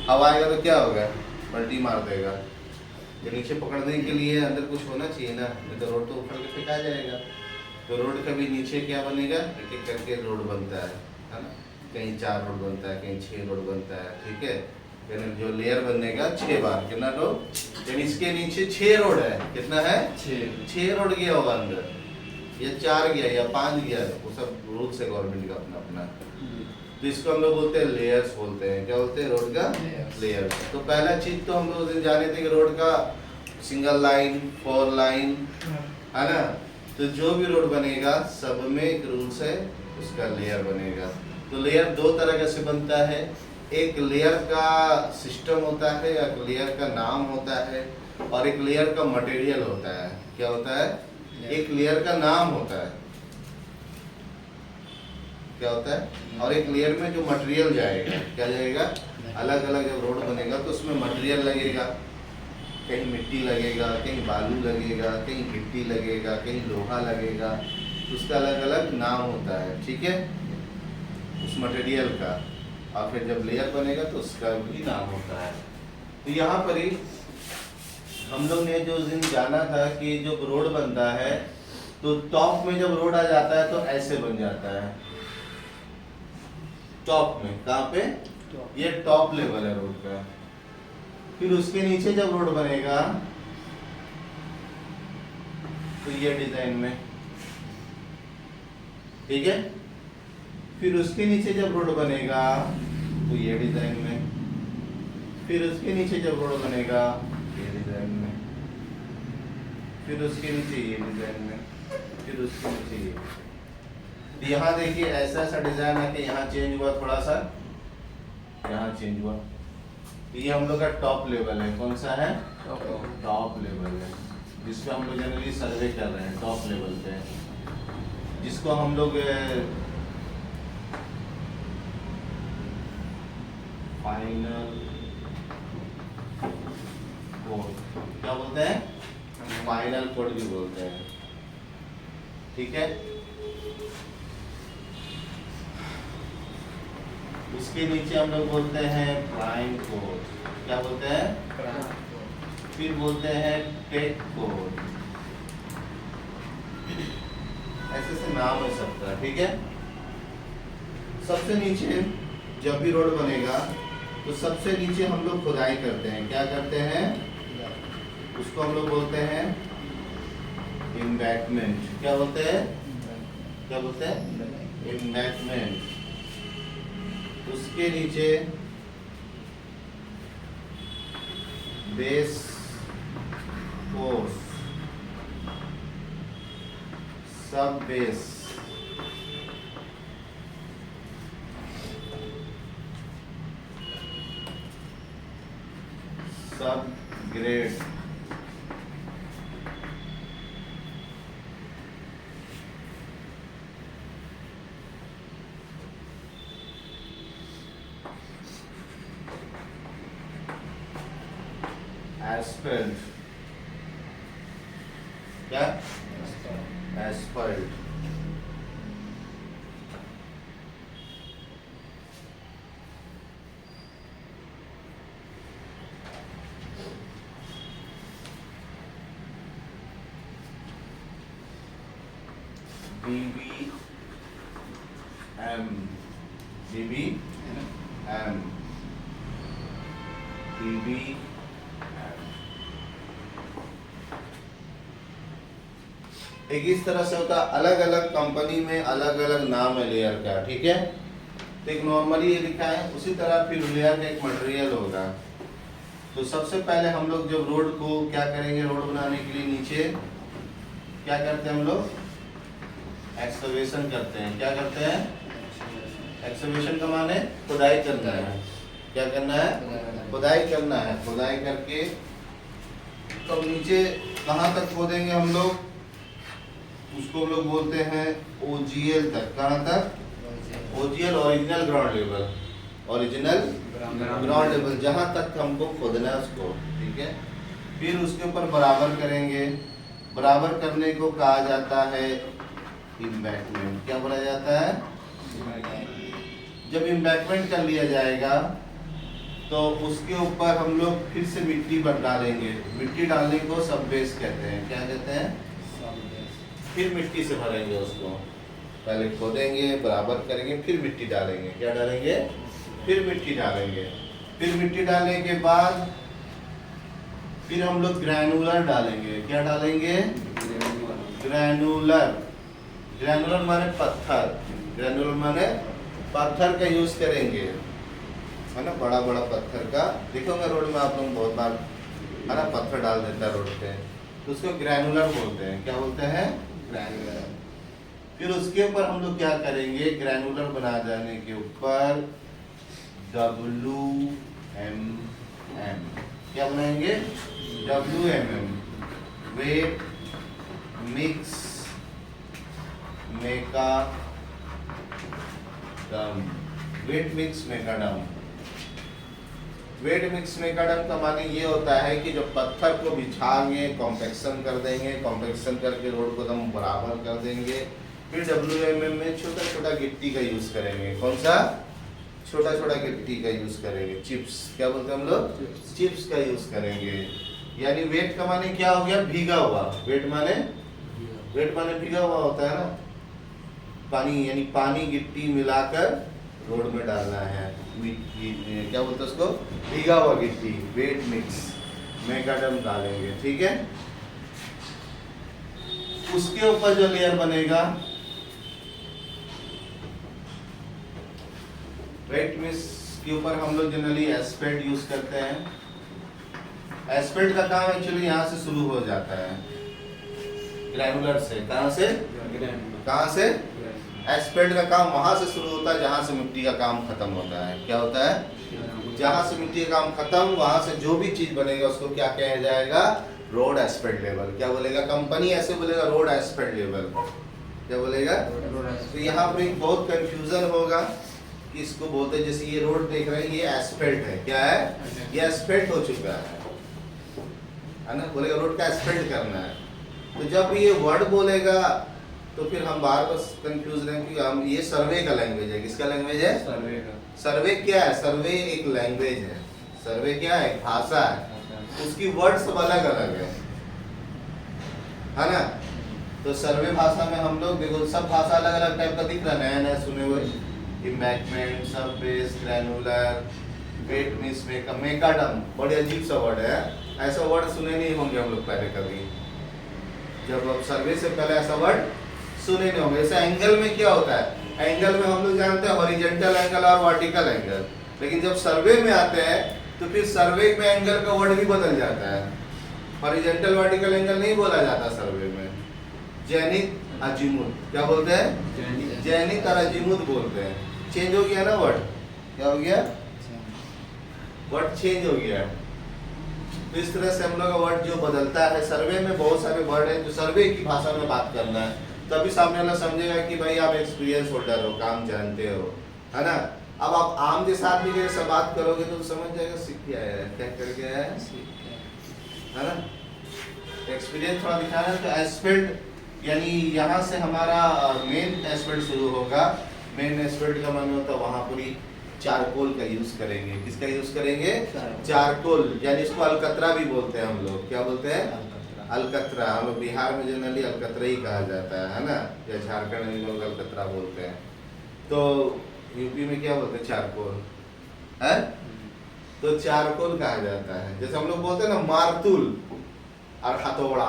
हवा आएगा तो क्या होगा, पलटी मार देगा। तो नीचे पकड़ने के लिए अंदर कुछ होना चाहिए ना, नहीं तो रोड तो ऊपर के फेंका जाएगा। तो रोड का भी नीचे क्या बनेगा, एक एक करके रोड बनता है ना। कहीं 4 रोड बनता है, कहीं 6 रोड बनता है, ठीक है। यानी जो लेयर बनेगा 6 बार, कितना रोड, यानी इसके नीचे 6 रोड है, कितना है 6 रोड गया होगा अंदर, या 4 गया या 5 गया, वो सब रूल्स है गवर्नमेंट का अपना अपना। तो इसको हम लोग बोलते हैं लेयर्स बोलते हैं, क्या बोलते हैं, रोड का लेयर। तो पहला चीज तो हम लोग उस दिन जाने थे कि रोड का सिंगल लाइन, 4 लाइन, है ना। तो जो भी रोड बनेगा सब में एक रूल्स है, उसका लेयर बनेगा। तो लेयर 2 तरह से बनता है, एक लेयर का सिस्टम होता है, एक लेयर का नाम होता है, और एक लेयर का मटेरियल होता है। क्या होता है, एक लेयर का नाम होता है, क्या होता है, और एक लेयर में जो मटेरियल जाएगा, क्या जाएगा, अलग अलग जब रोड बनेगा तो उसमें मटेरियल लगेगा, कहीं मिट्टी लगेगा, कहीं बालू लगेगा, कहीं गिट्टी लगेगा, कहीं लोहा लगेगा, उसका अलग अलग नाम होता है, ठीक है, उस मटेरियल का। और फिर जब लेयर बनेगा तो उसका भी नाम होता है। तो यहाँ पर ही हम लोग ने जो उस दिन जाना था कि जब रोड बनता है तो टॉप में जब रोड आ जाता है तो ऐसे बन जाता है, टॉप में, कहाँ पे, ये टॉप लेवल है रोड का। फिर उसके नीचे जब रोड बनेगा तो ये डिजाइन में, ठीक है। फिर उसके नीचे जब रोड बनेगा तो ये डिजाइन में, फिर उसके नीचे जब रोड बनेगा ये डिजाइन में, फिर उसके नीचे ये डिजाइन में, फिर उसके नीचे ये। तो यहाँ देखिए ऐसा ऐसा डिजाइन है कि यहाँ चेंज हुआ थोड़ा सा, यहाँ चेंज हुआ। तो ये हम लोग का टॉप लेवल है, कौन सा है, टॉप लेवल है, जिसको हम लोग जनरली सर्वे कर रहे हैं, टॉप लेवल पे, जिसको हम लोग फाइनल कोड क्या बोलते हैं, फाइनल कोड भी बोलते हैं, ठीक है। उसके नीचे हम लोग बोलते हैं प्राइम कोड, क्या बोलते हैं, फिर बोलते हैं टेक कोड, ऐसे से नाम है सबका, ठीक है। सबसे नीचे जब भी रोड बनेगा तो सबसे नीचे हम लोग खुदाई करते हैं, क्या करते हैं, उसको हम लोग बोलते हैं एम्बैंकमेंट, क्या बोलते हैं, क्या बोलते हैं, एम्बैंकमेंट। उसके नीचे बेस कोर्स, सब बेस, सब ग्रेड, एस्फल्ट, क्या, एस्फल्ट, BBM, BBM, BBM। एक इस तरह से होता है, अलग अलग कंपनी में अलग अलग नाम है लेयर का, ठीक है। तो एक नॉर्मली ये लिखा है, उसी तरह फिर लेयर का एक मटेरियल होगा। तो सबसे पहले हम लोग जब रोड को क्या करेंगे, रोड बनाने के लिए नीचे क्या करते हैं हम लोग, एक्सकवेशन करते हैं, क्या करते हैं, एक्सकवेशन का माने खुदाई करना है, क्या करना है, खुदाई करना है। खुदाई करके तो नीचे कहाँ तक खोदेंगे हम लोग, उसको हम लोग बोलते हैं OGL तक, कहाँ तक, OGL, original ground level, original ground level, जहाँ तक हमको खोदना है उसको, ठीक है। फिर उसके ऊपर बराबर करेंगे, बराबर करने को कहा जाता है एम्बैंकमेंट, क्या बोला जाता है। जब एम्बैंकमेंट कर लिया जाएगा तो उसके ऊपर हम लोग फिर से मिट्टी पर डालेंगे। मिट्टी डालने को सब बेस कहते हैं। क्या कहते हैं? फिर मिट्टी से भरेंगे उसको। पहले खोदेंगे, बराबर करेंगे, फिर मिट्टी डालेंगे। क्या डालेंगे? फिर मिट्टी डालेंगे। फिर मिट्टी डालने के बाद फिर हम लोग ग्रैनुलर डालेंगे। क्या डालेंगे? ग्रैनुलर। ग्रैनुलर माने पत्थर। ग्रैनुलर माने पत्थर का यूज करेंगे, है ना, बड़ा बड़ा पत्थर का। देखोगे रोड में आप लोग बहुत बार, है ना, पत्थर डाल देता है रोड पे, तो उसको ग्रैनुलर बोलते हैं। क्या बोलते हैं? ग्रैनुलर। फिर उसके ऊपर हम लोग क्या करेंगे? ग्रैनुलर बना जाने के ऊपर WMM। क्या बनाएंगे? WMM, wet mix macadam. Wet mix macadam. Wet mix macadam का माने ये होता है कि जब पत्थर को बिछाएंगे, कॉम्पैक्शन कर देंगे, कॉम्पैक्शन करके रोड को एकदम बराबर कर देंगे। फिर WMM में छोटा छोटा गिट्टी का यूज करेंगे। कौन सा? छोटा छोटा गिट्टी का यूज करेंगे। चिप्स। क्या बोलते हैं हम लोग? चिप्स का यूज करेंगे। यानी वेट का माने क्या हो गया? भीगा हुआ। वेट माने भीगा हुआ होता है ना, पानी, यानी पानी गिट्टी मिलाकर रोड में डालना है। क्या बोलते हैं उसको? भीगा हुआ गिट्टी। वेट मिक्स मेकाडम डालेंगे। ठीक है। उसके ऊपर जो लेयर बनेगा, वेट मिक्स के ऊपर हम लोग जनरली एस्पेल्ट यूज करते हैं। एस्पेल्ट का काम एक्चुअली यहाँ से शुरू हो जाता है, ग्रैनुलर से। कहाँ से? एस्पेल्ट का काम वहां से शुरू होता है जहां से मिट्टी का काम खत्म होता है। क्या होता है? जहां से मिट्टी का काम खत्म, वहां से जो भी चीज बनेगा उसको क्या कहा जाएगा? Road asphalt level. क्या बोलेगा कंपनी? ऐसे बोलेगा रोड एस्पेल्ट लेवल। क्या बोलेगा? तो यहाँ पर एक बहुत कंफ्यूजन होगा कि इसको बोलते हैं, जैसे ये रोड देख रहे हैं, ये एस्पेल्ट है। क्या है? ये एस्पेल्ट हो चुका है ना, बोलेगा रोड का एस्पेल्ट करना है। तो जब ये वर्ड बोलेगा तो फिर हम बार बार कंफ्यूज रहें कि हम, ये सर्वे का लैंग्वेज है। किसका लैंग्वेज है? सर्वे का। सर्वे क्या है? सर्वे एक लैंग्वेज है। सर्वे क्या है? एक भाषा है। उसकी वर्ड सब अलग अलग है ना। तो सर्वे भाषा में हम लोग देखो, सब भाषा अलग अलग टाइप का दिख रहा है, नया नया सुने हुए। इम्बैंकमेंट, सब base, granular, wait mix macadam, बड़े अजीब सा वर्ड है। ऐसा वर्ड सुने नहीं होंगे हम लोग पहले कभी। जब अब सर्वे से पहले ऐसा वर्ड सुने नहीं होंगे। जैसे एंगल में क्या होता है? एंगल में हम लोग जानते हैं हॉरिजॉन्टल एंगल और वर्टिकल एंगल। लेकिन जब सर्वे में आते हैं तो फिर सर्वे में एंगल का वर्ड भी बदल जाता है। हॉरिजॉन्टल वर्टिकल एंगल नहीं बोला जाता सर्वे में। Zenith, azimuth. क्या बोलते हैं? जेनिथ और अजीमुथ बोलते हैं। चेंज हो गया ना वर्ड। क्या हो गया? वर्ड चेंज हो गया। तो इस तरह से हम लोग का वर्ड जो बदलता है, सर्वे में बहुत सारे वर्ड हैं जो सर्वे की भाषा में बात करना है, तभी सामने वाला समझेगा कि भाई आप एक्सपीरियंस होल्डर हो, काम जानते हो, है ना। अब आप आम के साथ भी जैसे बात करोगे तो समझ जाएगा सीख क्या है, क्या करके है ना। एक्सपीरियंस थोड़ा दिखाना है। तो एस्पेल्ट यानी यहाँ से हमारा मेन एस्पेल्ट शुरू होगा। मेन एस्पेल्ट का मतलब होता है वहाँ पूरी चारकोल का यूज करेंगे। किसका यूज करेंगे? चारकोल। यानी इसको अलकतरा भी बोलते हैं हम लोग। क्या बोलते हैं? अलकतरा। हम लोग बिहार में जनरली अलकतरा ही कहा जाता है ना, या झारखंड में लोग अलकतरा बोलते हैं। तो यूपी में क्या बोलते हैं? चारकोल है। तो चारकोल कहा जाता है। जैसे हम लोग बोलते हैं ना मारतुल और हथौड़ा,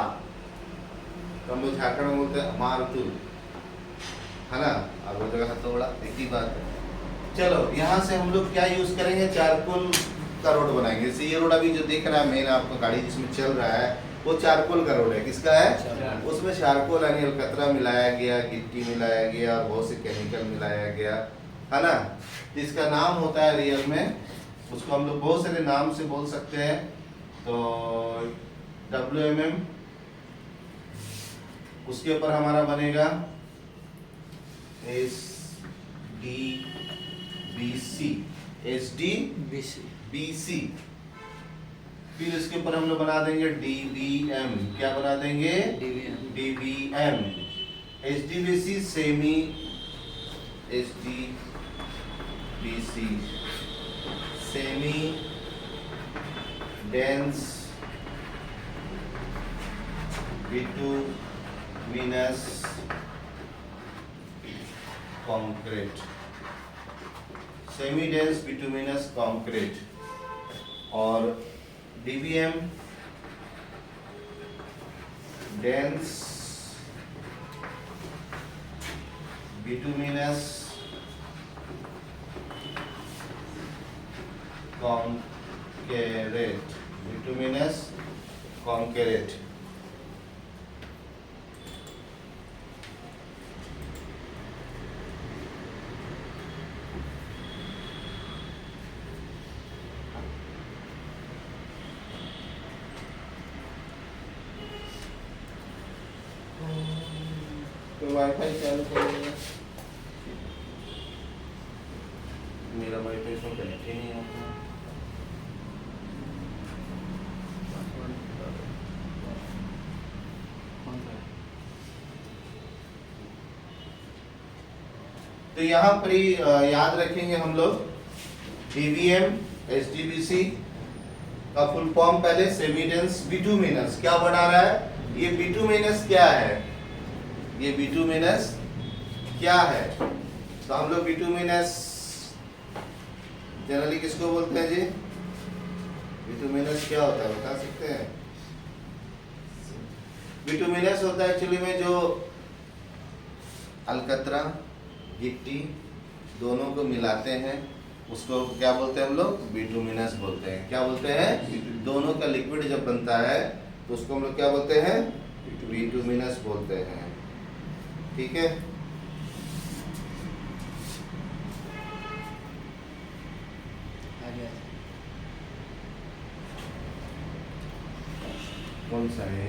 तो हम लोग झारखंड में बोलते हैं मारतुल, है ना, और वो जगह हथौड़ा, एक ही बात है। चलो यहाँ से हम लोग क्या यूज करेंगे? चारकोल का रोड बनाएंगे। जैसे ये रोड अभी जो देख रहा है मेन आपको गाड़ी जिसमें चल रहा है, वो चारकोल का रोड है। किसका है? उसमें चारकोल यानी अलकतरा मिलाया गया, गिट्टी मिलाया गया और बहुत से केमिकल मिलाया गया, है ना। इसका नाम होता है रियल में, उसको हम लोग बहुत सारे नाम से बोल सकते हैं। तो WMM, उसके ऊपर हमारा बनेगा SDBC। फिर इसके ऊपर हम लोग बना देंगे DBM। क्या बना देंगे? DBM। SDBC semi, SDBC semi dense bituminous concrete, semi dense bituminous concrete, और DBM dense bituminous concrete, bituminous concrete. तो वाईफाई चालू करेंगे, मेरा वाईफाई इसमें कनेक्ट ही नहीं होता। तो यहाँ पर ही याद रखेंगे हम लोग DBM SDBC का फुल फॉर्म पहले सेमी डेंस बिटुमिनस। क्या बना रहा है ये बिटुमिनस? क्या है ये बिटुमिनस? क्या है? तो हम लोग बिटुमिनस जनरली किसको बोलते हैं जी? बिटुमिनस क्या होता है बता सकते हैं? बिटुमिनस होता है एक्चुअली में जो अलकतरा गिट्टी दोनों को मिलाते हैं उसको क्या बोलते हैं हम लोग? बिटुमिनस बोलते हैं। क्या बोलते हैं? दोनों का लिक्विड जब बनता है तो उसको हम लोग क्या बोलते हैं? बिटुमिनस बोलते हैं। ठीक है, कौन सा है?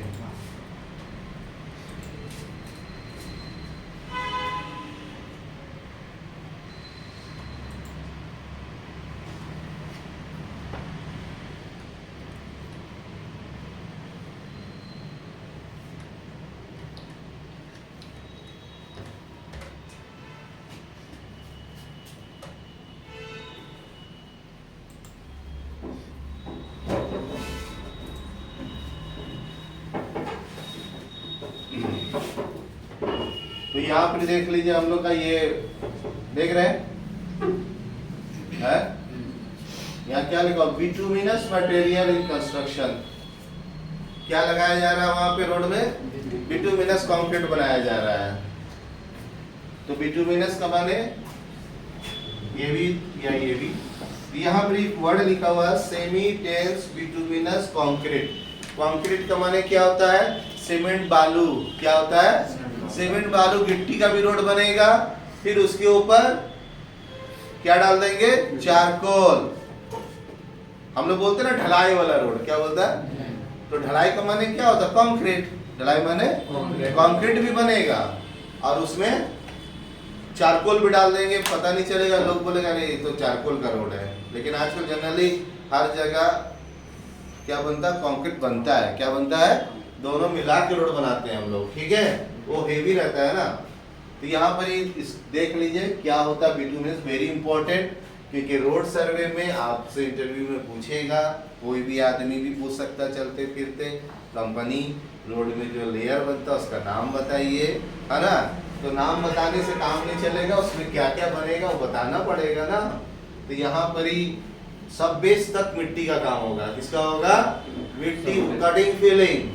तो यहाँ पर देख लीजिए हम लोग का ये देख रहे हैं यहाँ क्या लिखा? Bituminous material in construction. क्या लगाया जा रहा है वहां पे रोड में? बिटुमिनस कंक्रीट बनाया जा रहा है। तो बिटुमिनस का माने ये भी या ये भी। यहाँ पर एक वर्ड लिखा हुआ है semi dense bituminous concrete. Concrete का माने क्या होता है? सीमेंट बालू। क्या होता है? सीमेंट बालू। गिट्टी का भी रोड बनेगा, फिर उसके ऊपर क्या डाल देंगे? चारकोल। हम लोग बोलते हैं ना ढलाई वाला रोड। क्या बोलता है? तो ढलाई का माने क्या होता है? कंक्रीट। ढलाई माने कंक्रीट भी बनेगा और उसमें चारकोल भी डाल देंगे। पता नहीं चलेगा, लोग बोलेगा अरे ये तो चारकोल का रोड है। लेकिन आजकल जनरली हर जगह क्या बनता है? कंक्रीट बनता है। क्या बनता है? दोनों मिला के रोड बनाते हैं हम लोग। ठीक है, वो हेवी रहता है ना। तो यहाँ पर इस देख लीजिए क्या होता है बिटुमिनस। वेरी इंपॉर्टेंट, क्योंकि रोड सर्वे में आपसे इंटरव्यू में पूछेगा, कोई भी आदमी भी पूछ सकता है चलते फिरते। कंपनी रोड में जो लेयर बनता है उसका नाम बताइए, है ना। तो नाम बताने से काम नहीं चलेगा, उसमें क्या क्या बनेगा वो बताना पड़ेगा ना। तो यहाँ पर ही सब बेस तक मिट्टी का काम होगा। किसका होगा? मिट्टी। कटिंग फिलिंग,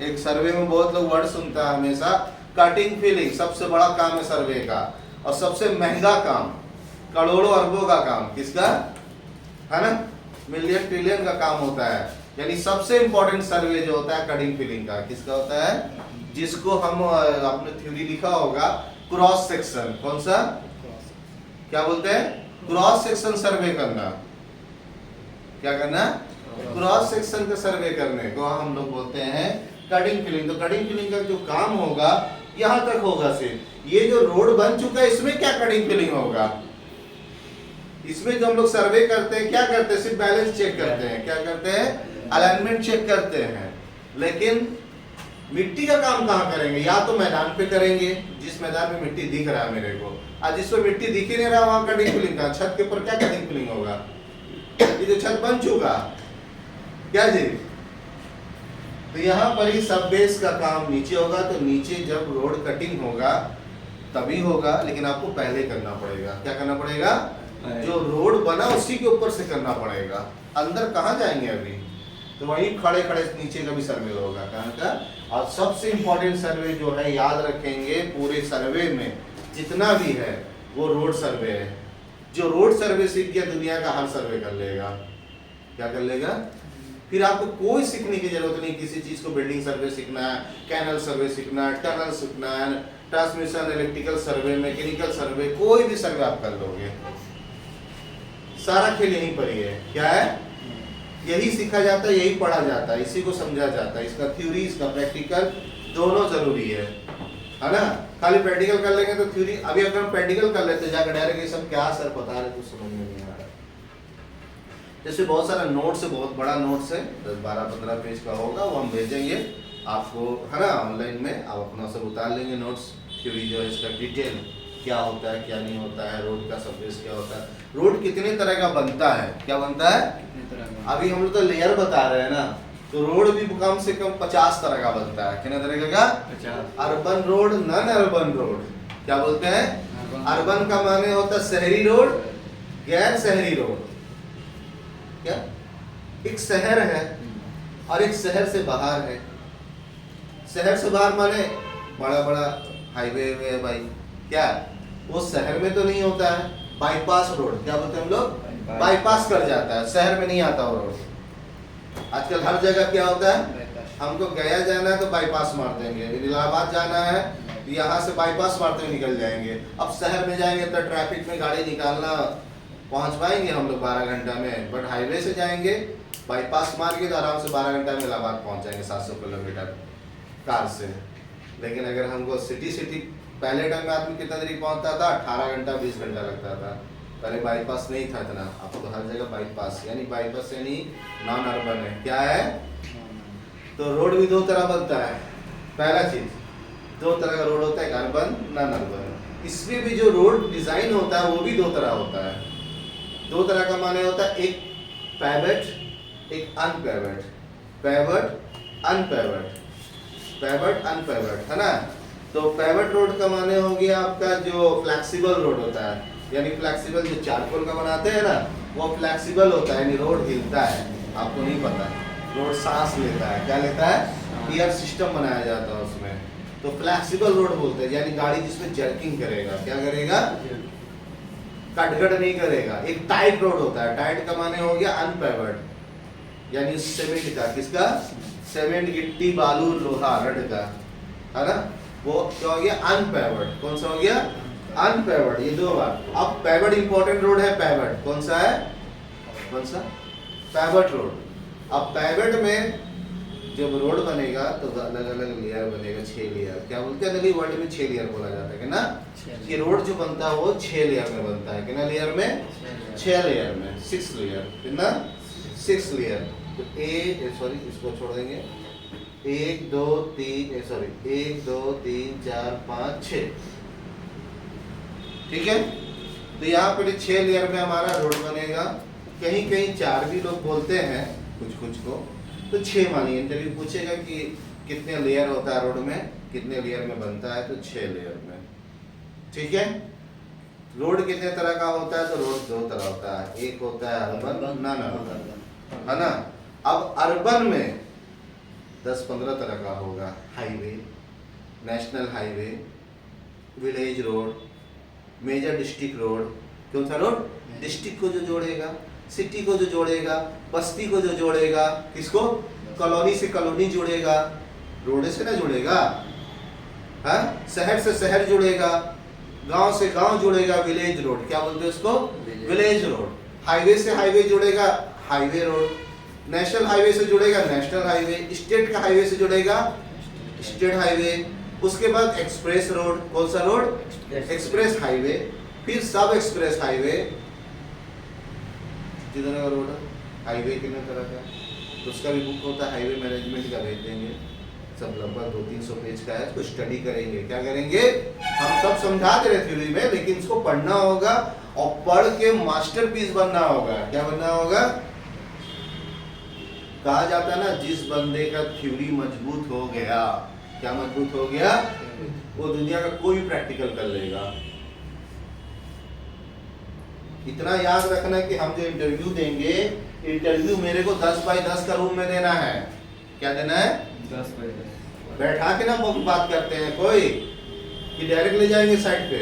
एक सर्वे में बहुत लोग वर्ड सुनता है हमेशा, कटिंग फिलिंग सबसे बड़ा काम है सर्वे का, और सबसे महंगा काम, करोड़ों अरबों का काम किसका है ना? मिलियन ट्रिलियन का काम होता है। यानी सबसे इंपॉर्टेंट सर्वे जो होता है कटिंग फिलिंग का किसका होता है? जिसको हम आपने थ्योरी लिखा होगा क्रॉस सेक्शन। कौन सा? क्या बोलते हैं? क्रॉस सेक्शन सर्वे करना। क्या करना? क्रॉस सेक्शन का सर्वे करने को हम लोग बोलते हैं कटिंग फिलिंग। तो कटिंग फिलिंग का जो काम होगा यहां तक होगा। सिर्फ ये जो रोड बन चुका है इसमें क्या कटिंग फिलिंग होगा? इसमें जो हम लोग सर्वे करते हैं क्या करते हैं? सिर्फ बैलेंस चेक करते हैं। क्या करते हैं? अलाइनमेंट चेक करते हैं। लेकिन मिट्टी का काम कहाँ करेंगे? या तो मैदान पे करेंगे, जिस मैदान में मिट्टी दिख रहा है मेरे को, और जिसमें मिट्टी दिख ही नहीं रहा वहां कटिंग फिलिंग का। छत के ऊपर क्या कटिंग फिलिंग होगा? ये जो छत बन चुका क्या जी? तो यहाँ पर ही सब बेस का काम नीचे होगा, तो नीचे जब रोड कटिंग होगा तभी होगा, लेकिन आपको पहले करना पड़ेगा। क्या करना पड़ेगा? जो रोड बना उसी के ऊपर से करना पड़ेगा। अंदर कहाँ जाएंगे अभी? तो वहीं खड़े खड़े नीचे का भी सर्वे होगा, कहाँ का? और सबसे इंपॉर्टेंट सर्वे जो है, याद रखेंगे, पूरे सर्वे में जितना भी है वो रोड सर्वे है। जो रोड सर्वे सीख गया दुनिया का हर सर्वे कर लेगा। क्या कर लेगा? फिर आपको कोई सीखने की जरूरत नहीं, किसी चीज को बिल्डिंग सर्वे सीखना है, कैनल सर्वे सीखना है, टनल सीखना है, ट्रांसमिशन, इलेक्ट्रिकल सर्वे, मैकेनिकल सर्वे, कोई भी सर्वे आप कर लोगे। सारा खेल यहीं पर ही है। क्या है? यही सीखा जाता है, यही पढ़ा जाता है, इसी को समझा जाता है। इसका थ्योरी, इसका प्रैक्टिकल दोनों जरूरी है ना? खाली प्रैक्टिकल कर लेंगे तो थ्योरी, अभी अगर हम प्रैक्टिकल कर लेते जाकर डायरेक्ट ये सब क्या सर बता रहे तो समझ में नहीं आ रहा। जैसे बहुत सारा नोट्स है, बहुत बड़ा नोट्स है, 10-12-15 पेज का होगा, वो हम भेजेंगे आपको, है ना? ऑनलाइन में आप अपना सब उतार लेंगे नोट्स, थ्योरी जो है इसका डिटेल क्या होता है, क्या नहीं होता है, रोड का सरफेस क्या होता है, रोड कितने तरह का बनता है, क्या बनता है, कितने तरह का। अभी हम लोग तो लेयर बता रहे हैं ना, तो रोड भी कम से कम 50 तरह का बनता है। कितने तरह का? 50। Urban road, non urban road, क्या बोलते हैं? अर्बन का माने होता है शहरी रोड, गैर शहरी रोड। क्या? एक शहर है और एक शहर से बाहर है। शहर से बाहर माने बड़ा बड़ा हाईवे है भाई, क्या वो शहर में तो नहीं होता है। बाईपास रोड, क्या बोलते हैं हम लोग? बाईपास कर जाता है, शहर में नहीं आता वो रोड। आजकल हर जगह क्या होता है, हमको गया जाना है तो बाईपास मार देंगे, इलाहाबाद जाना है यहाँ से बाईपास मारते हुए निकल जाएंगे। अब शहर में जाएंगे तो ट्रैफिक में गाड़ी निकालना, पहुंच पाएंगे हम लोग 12 घंटा में, बट हाईवे से जाएंगे बाईपास मार के तो आराम से 12 घंटा में इलाहाबाद पहुंच जाएंगे 700 किलोमीटर कार से। लेकिन अगर हमको सिटी पहले टाइम में आदमी कितना देरी पहुंचता था? 18 घंटा 20 घंटा लगता था। पहले बाईपास नहीं था इतना, अब तो हर जगह बाईपास, यानी बाईपास यानी नॉन अर्बन है। क्या है? तो रोड भी दो तरह बनता है। पहला चीज, दो तरह का रोड होता है, अर्बन, नॉन अर्बन। इसमें भी जो रोड डिजाइन होता है वो भी दो तरह होता है। दो तरह का माने होता है, एक पैवेट, एक अनपैवेट। पैवेट, अनपैवेट, पैवेट, अनपैवेट, है ना? तो पैवेट रोड का माने हो गया आपका जो फ्लेक्सिबल रोड होता है, यानी फ्लेक्सिबल जो चारकोल का बनाते हैं ना, वो फ्लेक्सिबल होता है, यानी रोड हिलता है। आपको नहीं पता, रोड सांस लेता है। क्या लेता है? एयर सिस्टम बनाया जाता है उसमें, तो फ्लेक्सिबल रोड बोलते हैं, यानी गाड़ी जिसमें जर्किंग करेगा। क्या करेगा? कटगट नहीं करेगा। एक टाइट रोड होता है, टाइट का माने हो गया अनपेवर्ड, यानी सीमेंट का, किसका? सीमेंट, गिट्टी, बालू, लोहा, रड का, है ना? वो क्या हो गया? अनपेवर्ड। कौन सा हो गया? अनपेवर्ड। ये दो बार। अब पेवर्ड इंपॉर्टेंट रोड है, पेवर्ड कौन सा है? कौन सा? पेवर्ड रोड। अब पेवर्ड में जब रोड बनेगा तो अलग अलग लेयर बनेगा, 6 लेयर। क्या बोलते हैं? नली वर्ड में 6 लेयर बोला जाता है, कि ना? ये रोड जो बनता है वो 6 लेयर में बनता है। कितना लेयर में? 6 लेयर में, 6 लेयर। कितना? 6 लेयर। तो सॉरी इसको छोड़ देंगे, 1 2 3 सॉरी 1 2 3 4 5 6, ठीक है? तो यहाँ पर 6 लेयर में हमारा रोड बनेगा। कहीं कहीं 4 भी लोग बोलते हैं, कुछ को, तो 6 मानिए। इंटरव्यू पूछेगा कि कितने लेयर होता है रोड में, कितने लेयर में बनता है, तो 6 लेयर में, ठीक है? रोड कितने तरह का होता है? तो रोड 2 तरह होता है, एक होता है अर्बन, नॉन अर्बन, है ना? अब अर्बन में 10-15 तरह का होगा। Highway, national highway, village road, major district road. कौन सा रोड? डिस्ट्रिक्ट को जो जोड़ेगा, सिटी को जो जोड़ेगा, बस्ती को जो जोड़ेगा, किसको? कॉलोनी से कॉलोनी जोड़ेगा, रोड से ना जोड़ेगा, हाँ? शहर से शहर जुड़ेगा, गांव से गांव जुड़ेगा, विलेज रोड। क्या बोलते हैं उसको? Village road. हाईवे से हाईवे जुड़ेगा, हाईवे रोड। नेशनल हाईवे से जुड़ेगा, नेशनल हाईवे। स्टेट का हाईवे से जुड़ेगा, स्टेट हाईवे। उसके बाद एक्सप्रेस रोड। कौन सा रोड? Express highway. फिर सब एक्सप्रेस हाईवे। कितने का रोड है? हाईवे कितने तरह का? तो उसका भी बुक होता है, हाईवे मैनेजमेंट का, भेज देंगे। सब लगभग 200-300 पेज का है, इसको स्टडी करेंगे। क्या करेंगे? हम सब समझा दे रहे थ्योरी में, लेकिन इसको पढ़ना होगा और पढ़ के मास्टरपीस बनना होगा। क्या बनना होगा? कहा जाता है ना, जिस बंदे का थ्योरी मजबूत हो गया, क्या मजबूत हो गया, वो दुनिया का कोई भी प्रैक्टिकल कर लेगा। इतना याद रखना कि हम जो इंटरव्यू देंगे, इंटरव्यू मेरे को 10 बाई 10 का रूम में देना है। क्या देना है? 10 बाई 10 बैठा के ना बात करते हैं कोई कि डायरेक्ट ले जाएंगे साइड पे।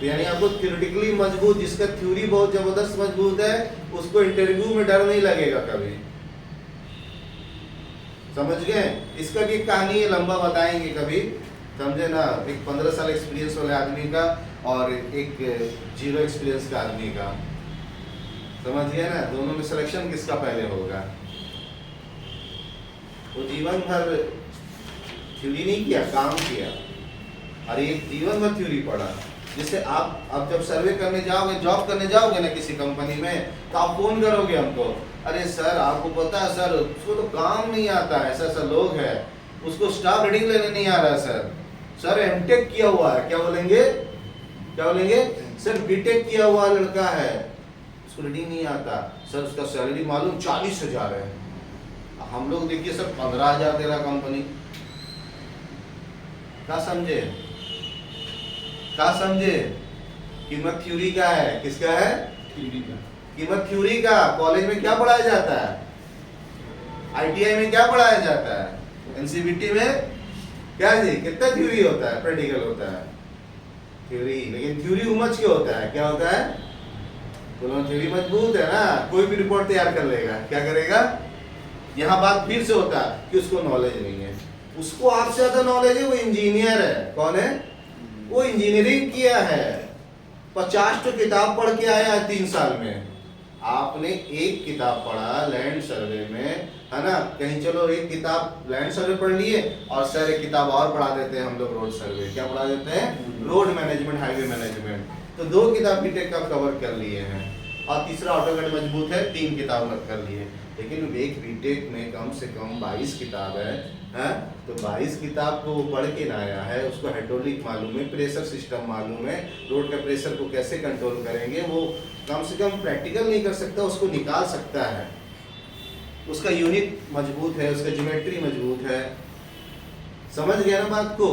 तो यानी आपको थ्योरेटिकली मजबूत, जिसका थ्योरी बहुत जबरदस्त मजबूत है, उसको इंटरव्यू में डर नहीं लगेगा कभी। समझ गए? इसका भी एक कहानी है, लंबा बताएंगे कभी, समझे ना। एक 15 साल एक्सपीरियंस वाले आदमी का और एक 0 एक्सपीरियंस का आदमी का, समझ गए ना। दोनों में सिलेक्शन किसका पहले होगा। वो जीवन भर थ्योरी नहीं किया, काम किया, और एक जीवन भर थ्योरी पढ़ा। जिससे आप अब जब सर्वे करने जाओगे, जॉब करने जाओगे ना किसी कंपनी में, तो आप फोन करोगे हमको, अरे सर आपको पता है सर उसको तो काम नहीं आता है, ऐसा ऐसा लोग है, उसको स्टाफ रीडिंग लेने नहीं आ रहा है सर एमटेक किया हुआ है, क्या बोलेंगे, क्या बोलेंगे, सर बीटेक किया हुआ लड़का है, उसको रीडिंग नहीं आता, सर उसका सैलरी मालूम 40,000 है। हम लोग देखिए सर 15,000 दे रहा कंपनी। क्या समझे, क्या समझे? कीमत थ्योरी का है, किसका है? थ्योरी का। कीमत थ्योरी का। कॉलेज में क्या पढ़ाया जाता है, आईटीआई में क्या पढ़ाया जाता है, एनसीबीटी में क्या जी, कितना थ्योरी होता है, प्रैक्टिकल होता है थ्योरी। लेकिन थ्योरी उमझ के होता है, क्या होता है, दोनों थ्योरी मजबूत है ना, कोई भी रिपोर्ट तैयार कर लेगा। क्या करेगा? यहाँ बात फिर से होता है कि उसको नॉलेज नहीं है। उसको आपसे ज्यादा नॉलेज है, वो इंजीनियर है। कौन है? वो इंजीनियरिंग किया है, 50 तो किताब पढ़ के आया है 3 साल में। आपने एक किताब पढ़ा लैंड सर्वे में, है ना, कहीं चलो एक किताब लैंड सर्वे पढ़ लिए और सर एक किताब और पढ़ा देते हैं हम लोग रोड सर्वे। क्या पढ़ा देते हैं? Road management, highway management. तो 2 किताब बीटेक का कवर कर लिए हैं, और तीसरा ऑटोकैड मजबूत है, 3 किताब कर लिए। लेकिन एक बीटेक में कम से कम 22 किताब है, तो 22 किताब को वो पढ़ के ना आया है, उसको हाइड्रोलिक मालूम है, प्रेशर सिस्टम मालूम है, रोड का प्रेशर को कैसे कंट्रोल करेंगे, वो कम से कम प्रैक्टिकल नहीं कर सकता, उसको निकाल सकता है, उसका यूनिट मजबूत है, उसका ज्योमेट्री मजबूत है। समझ गया ना बात को?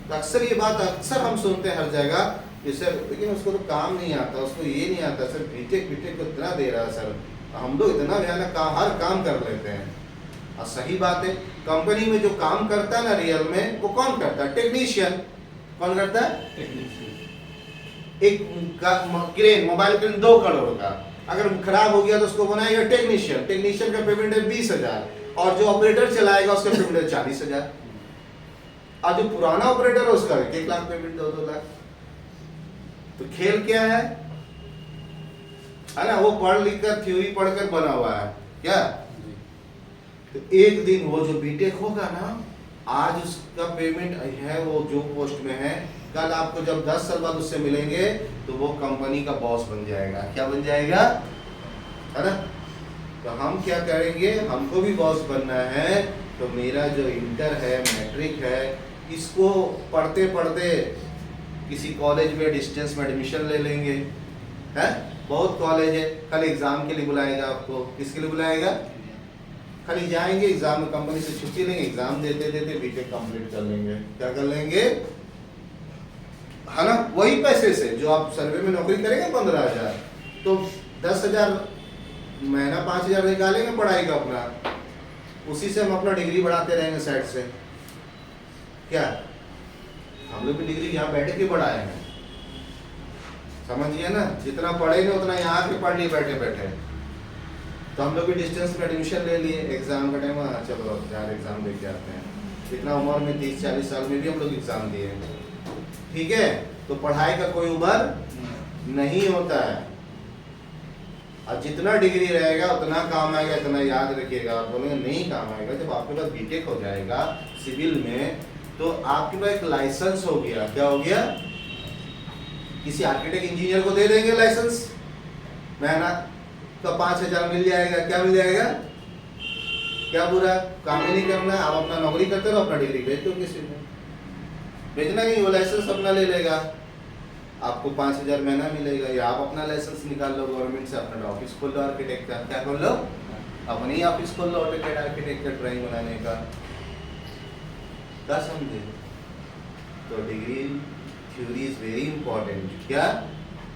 तो अक्सर ये बात अक्सर हम सुनते हैं हर जगह कि सर लेकिन उसको तो काम नहीं आता, उसको ये नहीं आता, सर बीटेक को इतना दे रहा है सर, हम लोग इतना भयानक हर काम कर लेते हैं। और सही बात है, कंपनी में जो काम करता है ना रियल में, वो कौन करता है? टेक्नीशियन। कौन करता है? टेक्नीशियन। एक क्रेन, मोबाइल क्रेन 2 करोड़ का, अगर खराब हो गया तो उसको बनाएगा टेक्नीशियन। टेक्नीशियन का पेमेंट है 20,000, और जो ऑपरेटर चलाएगा उसका पेमेंट है 40,000, और जो पुराना ऑपरेटर है उसका 1 लाख पेमेंट, 2 लाख। तो खेल क्या है ना, वो पढ़ लिख कर थ्योरी पढ़कर बना हुआ है क्या। तो एक दिन वो जो बीटेक होगा ना, आज उसका पेमेंट है वो जो पोस्ट में है, कल आपको जब 10 साल बाद उससे मिलेंगे तो वो कंपनी का बॉस बन जाएगा। क्या बन जाएगा, है ना। तो हम क्या करेंगे, हमको भी बॉस बनना है, तो मेरा जो इंटर है, मैट्रिक है, इसको पढ़ते पढ़ते किसी कॉलेज में डिस्टेंस में एडमिशन ले लेंगे, है। बहुत कॉलेज है, कल एग्जाम के लिए बुलाएगा आपको। किसके लिए बुलाएगा? खाली जाएंगे एग्जाम में, कंपनी से छुट्टी लेंगे, एग्जाम देते देते बीटेक कंप्लीट कर लेंगे। क्या कर लेंगे, है ना। वही पैसे से जो आप सर्वे में नौकरी करेंगे 15,000, तो 10,000 महीना 5,000 निकालेंगे पढ़ाई का अपना, उसी से हम अपना डिग्री बढ़ाते रहेंगे साइड से। क्या हम लोग भी डिग्री यहाँ बैठे के बढ़ाए हैं, समझिए ना। जितना पढ़ेंगे उतना यहाँ के पढ़ लिए बैठे बैठे। तो हम लोग भी डिस्टेंस में एडमिशन ले लिए, एग्जाम का टाइम हुआ, चलो यार एग्जाम दे के आते हैं। इतना उम्र में 30-40 साल में भी हम लोग एग्जाम दिए, ठीक है। तो पढ़ाई का कोई उम्र नहीं होता है, और जितना डिग्री रहेगा उतना काम आएगा, इतना याद रखिएगा। आप बोलेंगे नहीं काम आएगा, जब आपके पास बीटेक हो जाएगा सिविल में, तो आपके पास एक लाइसेंस हो गया। क्या हो गया? किसी आर्किटेक्ट इंजीनियर को दे देंगे लाइसेंस, मेहनत तो 5,000 मिल जाएगा। क्या मिल जाएगा? क्या बुरा, काम ही नहीं करना, आप अपना नौकरी करते रहो, अपना डिग्री भेज दो किसी में, भेजना नहीं, वो लाइसेंस अपना ले लेगा, आपको 5,000 महीना मिलेगा। या आप अपना लाइसेंस निकाल लो गवर्नमेंट से, अपना ऑफिस खोल लो आर्किटेक्ट का। क्या खोल लो? अपने ही ऑफिस खोल लो ऑटोकैड आर्किटेक्चर ड्राइंग बनाने का। क्या समझे? तो degree theory is very important. क्या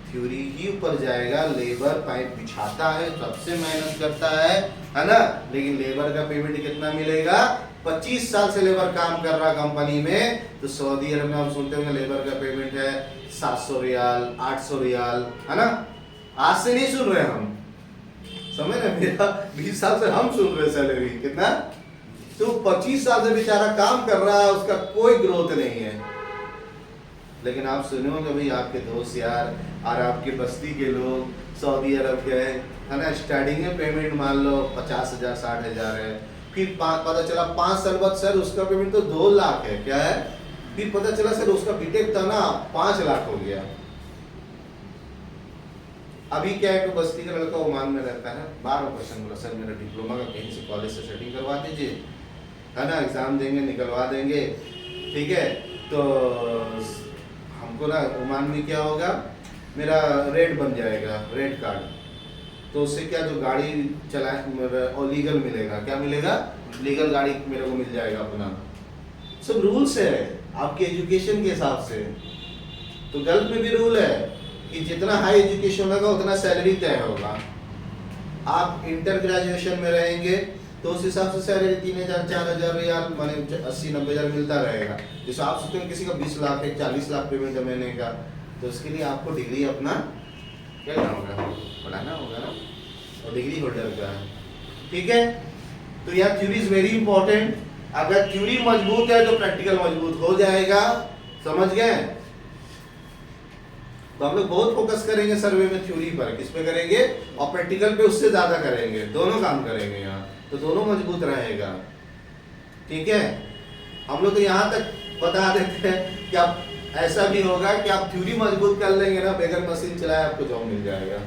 थ्योरी ही ऊपर जाएगा। लेबर पाइप बिछाता है, सबसे मेहनत करता है ना, लेकिन लेबर का पेमेंट कितना मिलेगा? 25 साल से लेबर काम कर रहा कंपनी में, तो सऊदी अरब में आप सुनते होंगे लेबर का पेमेंट है 700 रियाल, 800 रियाल, है ना। आज से नहीं सुन रहे हम, समझ रहे? मेरा 20 साल से हम सुन रहे सैलरी कितना, तो 25 साल से बेचारा काम कर रहा है, उसका कोई ग्रोथ नहीं है। लेकिन आप सुने होंगे भाई आपके दोस्त यार और आपके बस्ती के लोग सऊदी अरब गए, है ना, स्टार्टिंग में पेमेंट मान लो 50,000 60,000 है, फिर पता चला 5 साल बाद सर उसका पेमेंट तो 2 लाख है। क्या है? फिर पता चला सर उसका बीटेक था ना 5 लाख हो गया। अभी क्या है कि बस्ती का लड़का ओमान में रहता है, 12 क्वेश्चन बोला सर मेरा डिप्लोमा का कहीं से कॉलेज से सेटिंग करवा दीजिए, है ना, एग्जाम देंगे निकलवा देंगे, ठीक है। तो हमको ना ओमान में क्या होगा, मेरा रेट बन जाएगा, रेट कार्ड, तो उससे क्या जो गाड़ी चलाए और लीगल मिलेगा। क्या मिलेगा? लीगल गाड़ी मेरे को मिल जाएगा अपना। सब रूल्स है आपके एजुकेशन के हिसाब से। तो गल्फ में भी रूल है कि जितना हाई एजुकेशन होगा उतना सैलरी तय होगा। आप इंटर ग्रेजुएशन में रहेंगे तो उस हिसाब से सैलरी 3,000 4,000 रियाल माने 80-90,000 मिलता रहेगा। जैसे आप सोचते हैं किसी का 20 लाख है, 40 लाख पेमेंट है महीने का, तो उसके लिए आपको डिग्री अपना क्या करना होगा, पढ़ाना होगा ना, और डिग्री होल्डर का है, ठीक है। तो यह थ्योरी इज वेरी इंपॉर्टेंट। अगर थ्योरी मजबूत है तो प्रैक्टिकल मजबूत हो जाएगा, समझ गए। तो हम लोग बहुत फोकस करेंगे सर्वे में थ्योरी पर, किस पे करेंगे, और प्रैक्टिकल पे उससे ज्यादा करेंगे, दोनों काम करेंगे यहाँ, तो दोनों मजबूत रहेगा, ठीक है। हम लोग तो यहाँ तक बता देते हैं कि आप ऐसा भी होगा कि आप थ्योरी मजबूत कर लेंगे ना, बगैर मशीन चलाए आपको जॉब मिल जाएगा,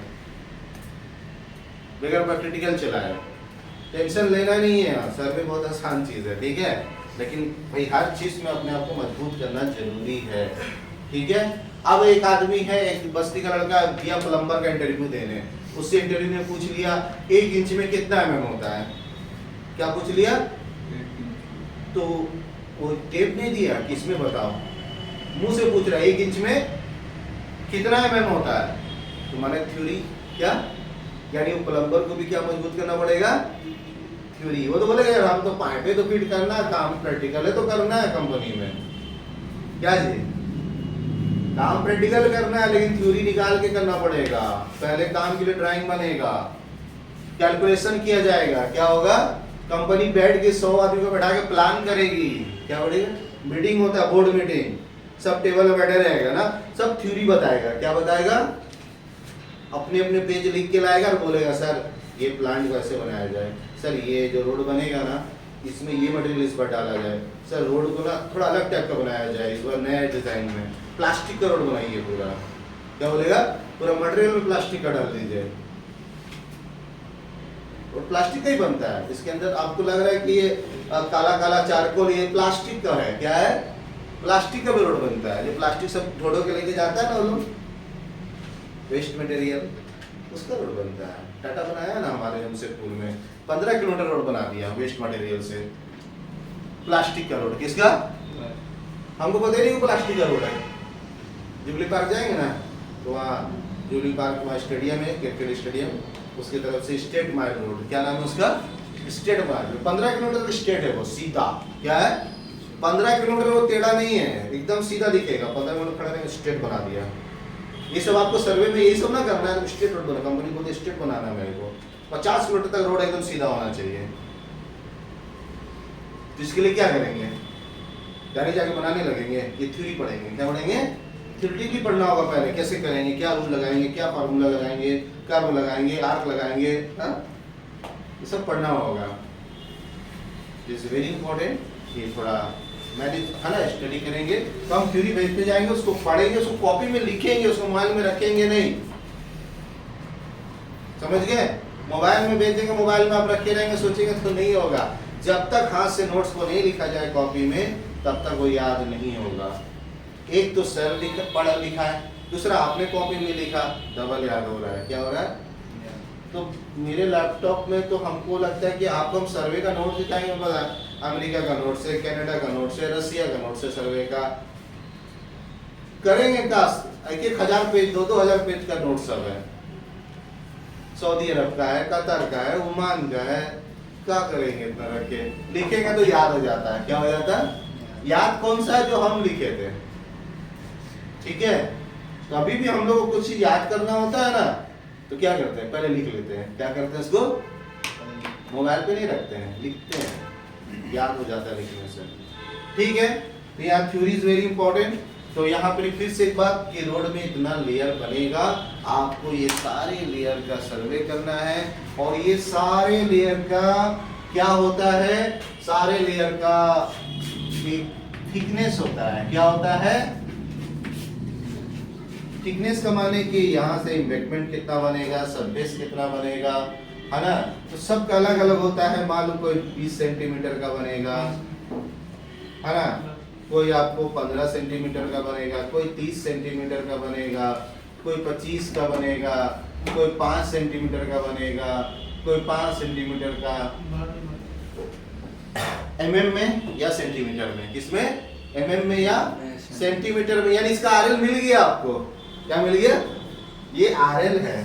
बगैर प्रैक्टिकल चलाए। टेंशन लेना नहीं है, सर्वे बहुत आसान चीज है, ठीक है। लेकिन भाई हर चीज में अपने आप को मजबूत करना जरूरी है, ठीक है। अब एक आदमी है, एक बस्ती का लड़का गया प्लम्बर का इंटरव्यू देने, उससे इंटरव्यू में पूछ लिया 1 इंच में कितना mm होता है। क्या पूछ लिया? तो वो टेप नहीं दिया कि इसमें बताओ, मुंह से पूछ रहा है 1 इंच में कितना mm होता है। तो माने थ्योरी क्या, यानी वो प्लम्बर को भी क्या मजबूत करना पड़ेगा, थ्योरी। वो तो बोलेगा यार हम तो पाइपे तो फिट करना है, काम प्रैक्टिकल है तो करना है कंपनी में, क्या जी, काम प्रैक्टिकल करना है, लेकिन थ्योरी निकाल के करना पड़ेगा। पहले काम के लिए ड्राइंग बनेगा, कैलकुलेशन किया जाएगा, क्या होगा, कंपनी बैठ के 100 आदमी को बैठा के प्लान करेगी, क्या बढ़ेगा, मीटिंग होता है, बोर्ड मीटिंग, सब टेबल में बैठे रहेगा ना, सब थ्योरी बताएगा। क्या बताएगा? अपने अपने पेज लिख के लाएगा और बोलेगा सर ये प्लांट कैसे बनाया जाए, सर ये जो रोड बनेगा ना इसमें ये मटेरियल इस पर डाला जाए, सर रोड को ना थोड़ा अलग टाइप का बनाया जाए, इस बार नया डिजाइन में प्लास्टिक का रोड बनाइए पूरा। क्या बोलेगा? पूरा मटेरियल में प्लास्टिक का डाल दीजिए, और प्लास्टिक का ही बनता है। इसके अंदर आपको लग रहा है कि ये काला काला चारकोल, ये प्लास्टिक का है। क्या है? प्लास्टिक का भी रोड बनता है। ये प्लास्टिक सब ढोड़ो के लेके जाता है ना वो लोग, वेस्ट मटेरियल, उसका रोड बनता है। टाटा बनाया ना हमारे जमशेदपुर में 15 किलोमीटर रोड बना दिया वेस्ट मटेरियल से, प्लास्टिक का रोड। किसका? हमको पता ही नहीं वो प्लास्टिक का रोड है। जुबली पार्क जाएंगे ना तो वहाँ जुबली पार्क वहाँ स्टेडियम है, क्रिकेट स्टेडियम, उसकी तरफ से स्टेट माइल रोड, क्या नाम है उसका, स्टेट माइल। 15 किलोमीटर स्टेट है वो, सीधा। क्या है? 15 किलोमीटर वो टेढ़ा नहीं है, एकदम सीधा दिखेगा। 15 किलोमीटर खड़ा रहेंगे, स्टेट बना दिया। ये सब आपको सर्वे में यही सब ना करना है, तो स्टेट रोड बना, कंपनी बोलती है स्टेट बनाना है मेरे को, 50 किलोमीटर तक रोड एकदम सीधा होना चाहिए। तो इसके लिए क्या करेंगे, गाड़ी जाके बनाने लगेंगे, ये थ्योरी पढ़ेंगे। क्या पढ़ेंगे? थ्योरी पढ़ना होगा पहले, कैसे करेंगे, क्या रूल लगाएंगे, क्या फार्मूला लगाएंगे, कर्व लगाएंगे, आर्क लगाएंगे, ये सब पढ़ना होगा। This is very important. ये थोड़ा मैनेज है ना, स्टडी करेंगे तो हम थ्योरी भेजते जाएंगे, उसको पढ़ेंगे, उसको कॉपी में लिखेंगे, उसको मोबाइल में रखेंगे नहीं, समझ गए। मोबाइल में भेजेंगे, मोबाइल में आप रखे रहेंगे, सोचेंगे तो नहीं होगा। जब तक हाथ से नोट्स को नहीं लिखा जाए कॉपी में, तब तक वो याद नहीं होगा। एक तो सर पढ़ा लिखा है, दूसरा आपने कॉपी में लिखा, डबल याद हो रहा है। क्या हो रहा है? तो मेरे लैपटॉप में तो हमको लगता है कि आपको हम सर्वे का नोट दिखाएंगे, पता अमेरिका का नोट से, कनाडा का नोट से, रसिया का नोट से सर्वे का करेंगे। कास्ट 1,000 पेज 2,000 पेज का नोट सब है। सऊदी अरब का है, कतर का है, ओमान का है। क्या करेंगे इतना रख के? लिखेंगे तो याद हो जाता है। क्या हो जाता है? याद कौन सा है? जो हम लिखे थे। ठीक है, तो अभी भी हम लोग को कुछ चीज याद करना होता है ना, तो क्या करते हैं? पहले लिख लेते हैं। क्या करते हैं? इसको मोबाइल पे नहीं रखते हैं, लिखते हैं, याद हो जाता है लिखने से। ठीक है, तो यहाँ थ्योरी इज वेरी इंपॉर्टेंट। तो यहाँ पर फिर से एक बात कि रोड में इतना लेयर बनेगा, आपको ये सारे लेयर का सर्वे करना है। और ये सारे लेयर का क्या होता है? सारे लेयर का थिकनेस होता है। क्या होता है? थिकनेस का माने कि यहाँ से इम्बैंकमेंट कितना बनेगा, सरफेस कितना बनेगा, है ना। तो सबका अलग अलग होता है। मान लो कोई 20 सेंटीमीटर का बनेगा, है ना, कोई आपको 15 सेंटीमीटर का बनेगा, कोई 30 सेंटीमीटर का बनेगा, कोई 25 का बनेगा, कोई 5 सेंटीमीटर का बनेगा, कोई 5 सेंटीमीटर का। mm में या सेंटीमीटर में? किसमें? mm में या सेंटीमीटर में। यानी इसका RL मिल गया आपको। क्या मिल गया? ये RL है,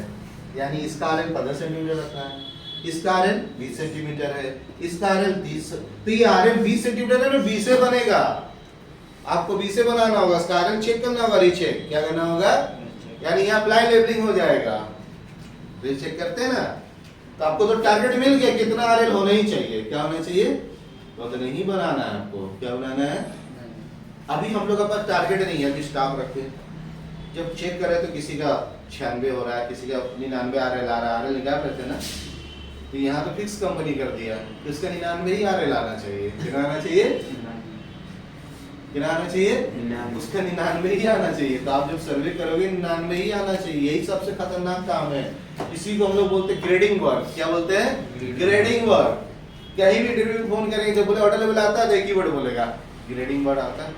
यानी इसका RL 15 सेंटीमीटर रखना है, इसका RL 20 सेंटीमीटर है, इसका RL 30। तो ये RL 20 सेंटीमीटर है ना, 20 से बनेगा। आपको 20 से बनाना होगा, इसका RL चेक करना होगा, रीचेक। क्या करना होगा? यानी यहाँ अप्लाई लेबलिंग हो जाएगा। रीचेक करते हैं ना, तो आपको तो टारगेट मिल गया कितना RL होना ही चाहिए। क्या होना चाहिए? तो नहीं बनाना है आपको। क्या बनाना है? अभी हम लोग के पास टारगेट नहीं है कि स्टाफ रखे। जब चेक करें तो किसी का 96 हो रहा है, किसी का 99 RL आ रहा है, RL निकाल लेते ना। तो यहाँ तो फिक्स कंपनी कर दिया, तो इसका 99 ही RL आना चाहिए। कितना आना चाहिए? कितना आना चाहिए? उसका 99 ही आना चाहिए। तो आप जब सर्वे करोगे 99 ही आना चाहिए। यही सबसे खतरनाक काम है। इसी को हम लोग बोलते हैं ग्रेडिंग वर्क। क्या बोलते हैं? Grading work. कहीं भी इंटरव्यू फोन करेंगे, जब बोले ऑर्डर लेवल आता है तो एक ही वर्ड बोलेगा, ग्रेडिंग वर्ड आता है।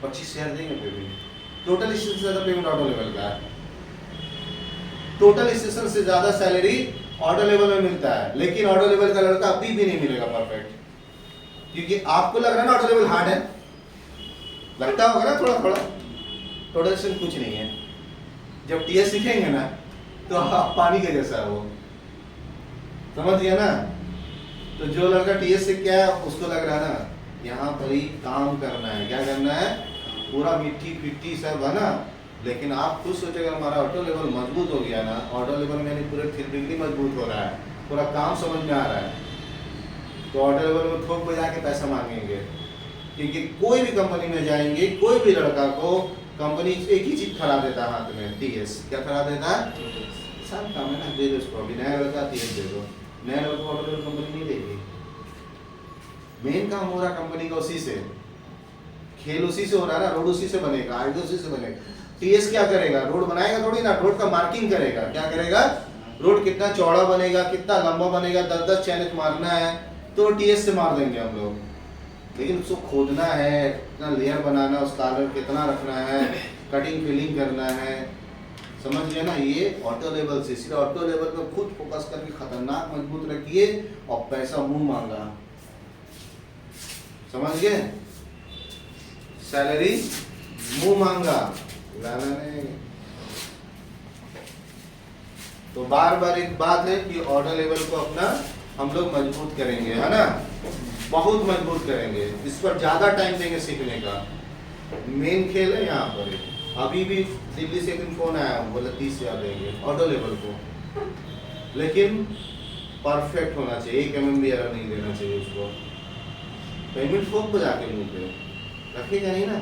25 शेयर देंगे पेमेंट। टोटल स्टेशन से ज्यादा पेमेंट ऑर्डर लेवल का है। टोटल स्टेशन से ज्यादा सैलरी ऑर्डर लेवल में मिलता है, लेकिन ऑर्डर लेवल का लड़का अभी भी नहीं मिलेगा परफेक्ट। क्योंकि आपको लग रहा है ना ऑर्डर लेवल हार्ड है, लगता होगा ना थोड़ा थोड़ा। टोटल स्टेशन कुछ नहीं है। जब टीएस सीखेंगे ना तो आप पानी के जैसा है वो, समझ गया ना। तो जो लड़का टीएस से क्या है, उसको लग रहा है ना यहाँ पर ही काम करना है। क्या करना है? पूरा मिट्टी पिट्टी सब है ना। लेकिन आप खुद सोचेगा हमारा ऑटो लेवल मजबूत हो गया ना, ऑटो लेवल में पूरे थिरबिगली मजबूत हो रहा है, पूरा काम समझ में आ रहा है, तो ऑटो लेवल में थोक बजा के पैसा मांगेंगे। क्योंकि कोई भी कंपनी में जाएंगे, कोई भी लड़का को कंपनी एक ही चीज खड़ा देता है हाथ में, टीएस। क्या खड़ा देता है? सब काम है ना, दे दो इसको। अभी नया लड़का टीएस दे दो, नया लड़का ऑटो लेवल कंपनी नहीं देगी। मेन काम हो रहा कंपनी का उसी से, खेल उसी से हो रहा है ना। रोड उसी से बनेगा, आईडी उसी से बनेगा। टीएस क्या करेगा? रोड बनाएगा थोड़ी ना, रोड का मार्किंग करेगा। क्या करेगा? रोड कितना चौड़ा बनेगा, कितना लंबा बनेगा, 10-10 चैनल मारना है तो टीएस से मार देंगे हम लोग। लेकिन उसको खोदना है, कितना लेयर बनाना, उसका कलर कितना रखना है, कटिंग फिलिंग करना है, समझ गए ना। ये ऑटो लेवल से, इसलिए ऑटो लेवल पर खुद फोकस करके खतरनाक मजबूत रखिए। और पैसा मुंह मांगा, समझ गए। सैलरी मुंह मांगा, लाना नहीं। तो बार बार एक बात है कि ऑर्डर लेवल को अपना हम लोग मजबूत करेंगे, है ना, बहुत मजबूत करेंगे। इस पर ज्यादा टाइम देंगे सीखने का। मेन खेल है यहाँ पर। अभी भी दिल्ली से एक दिन फोन आया, बोला 30,000 देंगे ऑर्डर लेवल को, लेकिन परफेक्ट होना चाहिए, 1 mm भी एरर नहीं देना चाहिए उसको। पेमेंट ठोक बजा के मुंह पे रखेगा नहीं ना।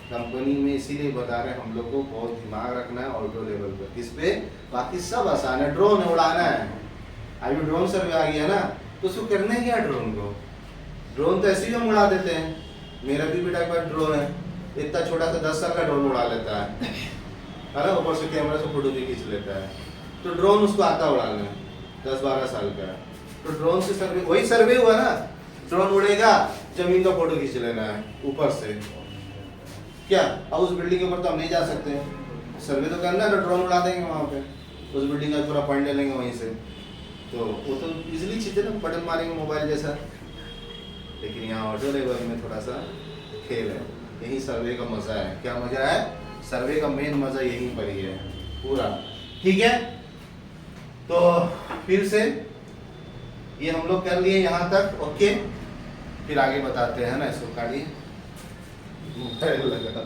कंपनी में इसीलिए बता रहे हैं हम लोग को बहुत दिमाग रखना है ऑटो लेवल पर। किस पे? बाकी सब आसान है। ड्रोन है, उड़ाना है। अभी ड्रोन सर्वे आ गया ना, तो उसको करना क्या ड्रोन को? ड्रोन तो ऐसे ही हम उड़ा देते हैं। मेरा भी बेटा के पास ड्रोन है, इतना छोटा सा 10 साल का ड्रोन उड़ा लेता है, अरे ऊपर से कैमरा से फोटो भी खींच लेता है। तो ड्रोन उसको आता उड़ाना, 10-12 साल का। तो ड्रोन से सर्वे, वही सर्वे हुआ ना। ड्रोन उड़ेगा, जमीन का फोटो खींच लेना है ऊपर से। क्या अब उस बिल्डिंग के ऊपर तो हम नहीं जा सकते, सर्वे तो करना है तो ड्रोन उड़ा देंगे वहाँ पे, उस बिल्डिंग का पूरा पॉइंट ले लेंगे वहीं से, तो वो तो इजीली चीज़ है ना, बटन मारेंगे मोबाइल जैसा। लेकिन यहाँ ऑटो लेवल में थोड़ा सा खेल है, यही सर्वे का मज़ा है। क्या मज़ा है? सर्वे का मेन मज़ा यहीं पर ही है पूरा। ठीक है, तो फिर से ये हम लोग कर लिए यहाँ तक। ओके, फिर आगे बताते हैं ना, इसको काटिए मोबाइल लगा।